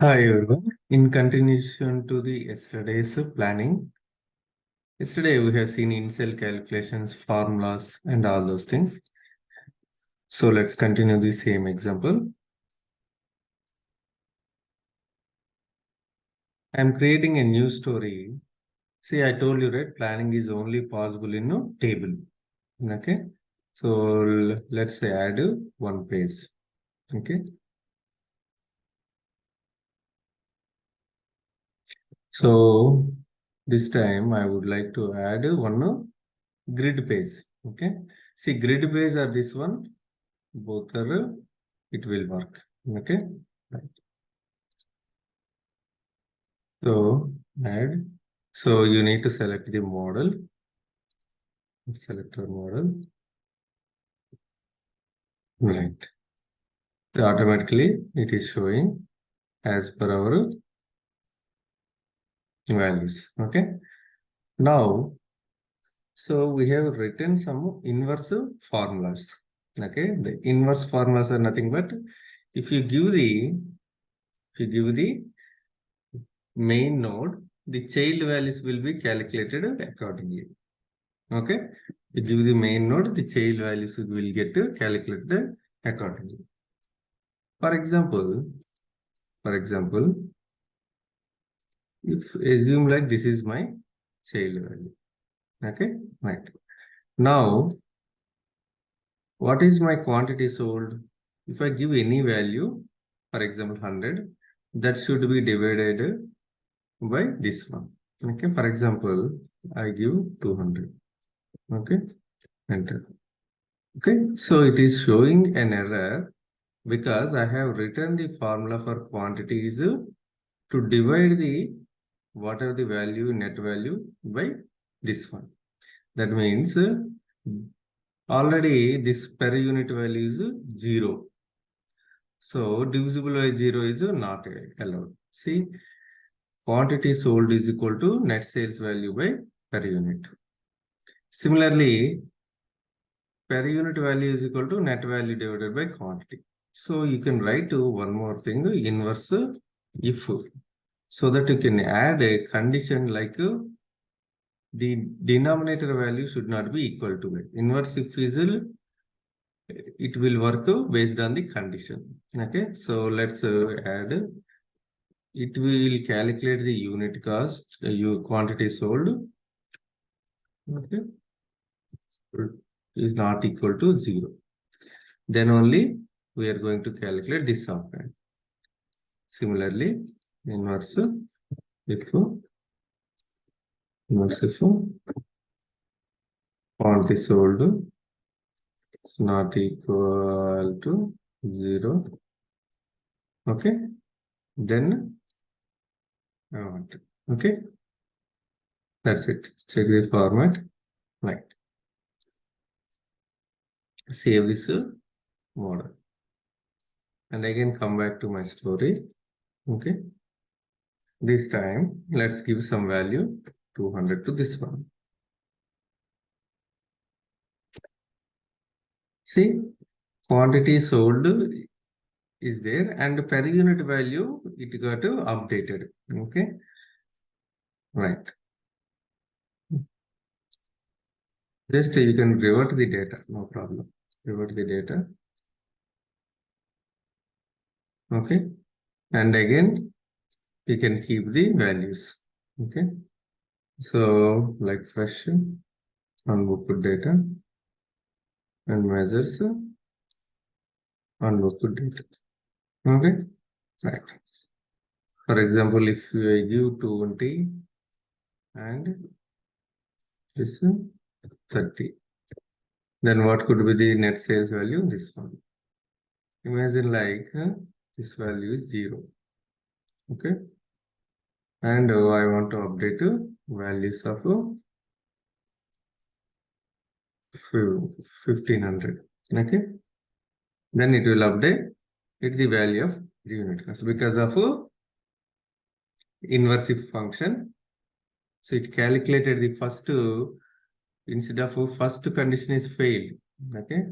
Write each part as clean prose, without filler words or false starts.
Hi everyone. In continuation to the yesterday's planning, yesterday we have seen in-cell calculations, formulas, and all those things. So let's continue the same example. I'm creating a new story. See, I told you, right? Planning is only possible in a table. Okay. So let's say add one page. Okay. So this time I would like to add one grid page. Okay. See, grid page are this one. Both are, it will work. Okay. Right. So add. So you need to select the model. Select our model. Right. So automatically it is showing as per our values. Okay. Now, so we have written some inverse formulas. Okay. The inverse formulas are nothing but if you give the main node, the child values will be calculated accordingly. Okay. You give the main node, the child values will get calculated accordingly. For example, if assume like this is my child value. Okay, right. Now, what is my quantity sold? If I give any value, for example, 100, that should be divided by this one. Okay, for example, I give 200. Okay, enter. Okay, so it is showing an error because I have written the formula for quantity is to divide the whatever the value, net value by this one. That means already this per unit value is 0. So divisible by 0 is not allowed. See, quantity sold is equal to net sales value by per unit. Similarly, per unit value is equal to net value divided by quantity. So you can write one more thing, inverse if, so that you can add a condition like the denominator value should not be equal to it. Inverse if is it will work based on the condition. Okay, so let's add. It will calculate the unit cost, your quantity sold. Okay, is not equal to 0. Then only we are going to calculate this offhand. Similarly, inverse if quantity sold is not equal to 0. Okay, then okay, that's it. Check the format. Right. Save this model. And again come back to my story. Okay. This time let's give some value 200 to this one. See, quantity sold is there and per unit value it got updated. Okay. Right. Just you can revert the data, no problem. Revert the data. Okay. And again, you can keep the values. Okay. So like fresh unbooked data and measures unbooked data. Okay. Right. For example, if I give 20 and this 30, then what could be the net sales value? This one. Imagine like this value is 0. Okay. And I want to update values of 1500. Okay. Then it will update it the value of the unit cost because of inverse if function. So it calculated the first instead of first condition is failed. Okay.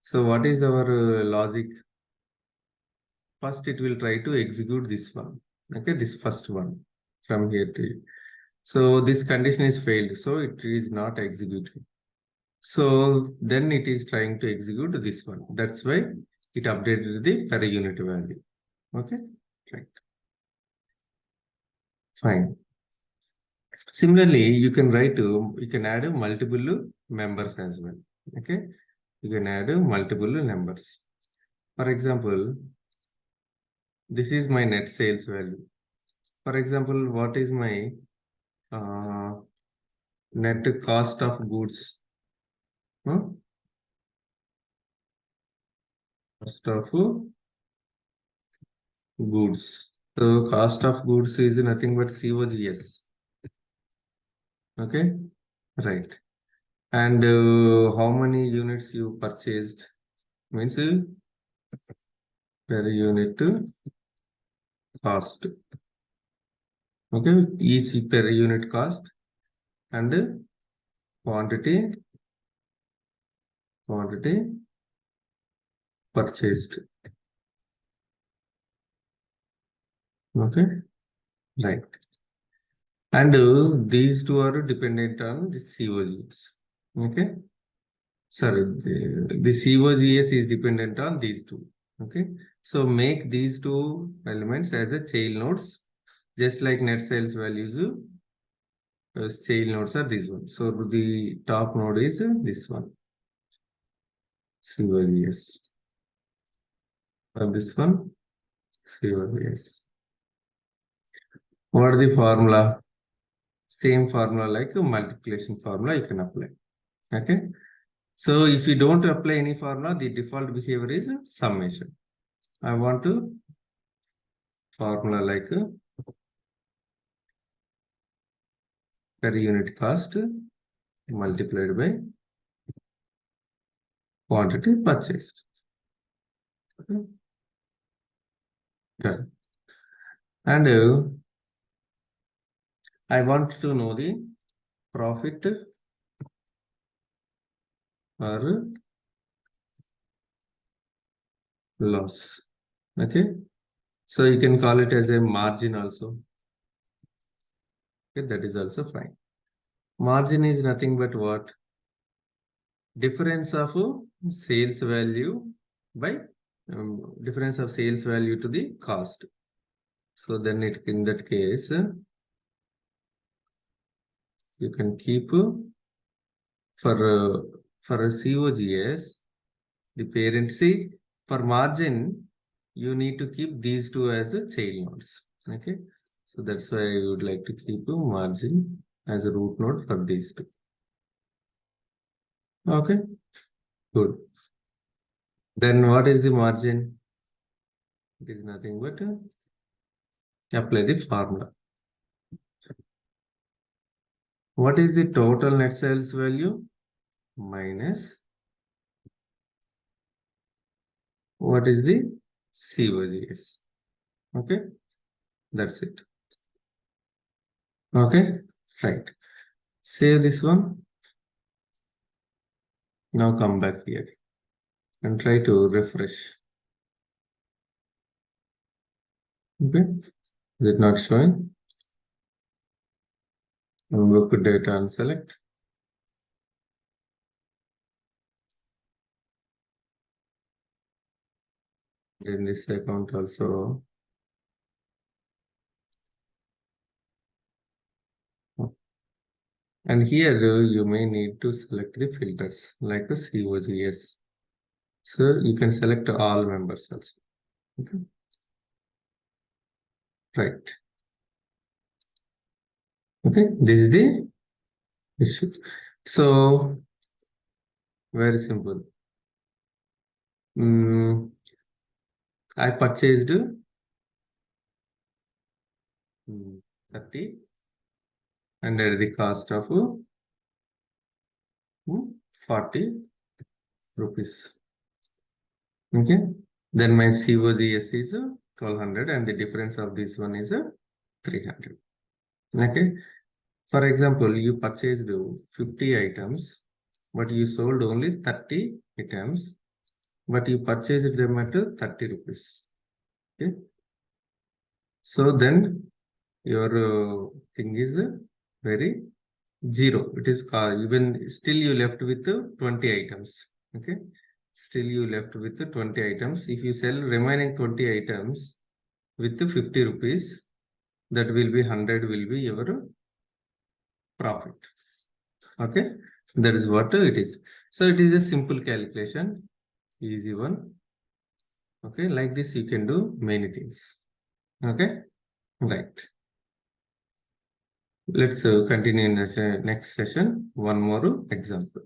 So what is our logic? First, it will try to execute this one. Okay, this first one from here to here. So this condition is failed, so it is not executed. So then it is trying to execute this one. That's why it updated the per unit value. Okay, right. Fine. Similarly, you can you can add multiple members as well. Okay, you can add multiple numbers. For example, this is my net sales value. For example, what is my net cost of goods? Cost of goods. So cost of goods is nothing but COGS. Okay, right. And how many units you purchased? Means per unit cost. Okay, each per unit cost and quantity purchased. Okay, right. And these two are dependent on the COGS. Okay, sorry, the COGS is dependent on these two. Okay, so make these two elements as a child nodes, just like net sales values. Child nodes are this one. So the top node is this one. COGS. This one, COGS. What is the formula? Same formula like a multiplication formula you can apply. Okay. So if you don't apply any formula, the default behavior is summation. I want to formula like per unit cost multiplied by quantity purchased. Okay. Yeah. And I want to know the profit or loss. Okay. So you can call it as a margin also. Okay, that is also fine. Margin is nothing but what? Difference of sales value by difference of sales value to the cost. So then in that case, you can keep for a COGS, the parent. See, for margin, you need to keep these two as a child nodes. Okay, so that's why I would like to keep margin as a root node for these two. Okay, good. Then what is the margin? It is nothing but apply the formula. What is the total net sales value? Minus what is the COGS? Okay, that's it. Okay, right. Save this one. Now come back here and try to refresh. Okay, is it not showing? Look at data and select. In this account also. And here you may need to select the filters like the COGS. So you can select all members also. Okay. Right. Okay, this is the issue. So very simple. I purchased 30 and at the cost of 40 rupees. Okay, then my COGS is 1200 and the difference of this one is 300. Okay, for example, you purchased 50 items, but you sold only 30 items, but you purchased them at 30 rupees. Okay, So then your thing is very 0. It is even still you left with 20 items. Okay. Still you left with 20 items. If you sell remaining 20 items with 50 rupees, that will be 100 will be your profit. Okay. That is what it is. So it is a simple calculation. Easy one. Okay. Like this you can do many things. Okay. Right. Let's continue in the next session. One more example.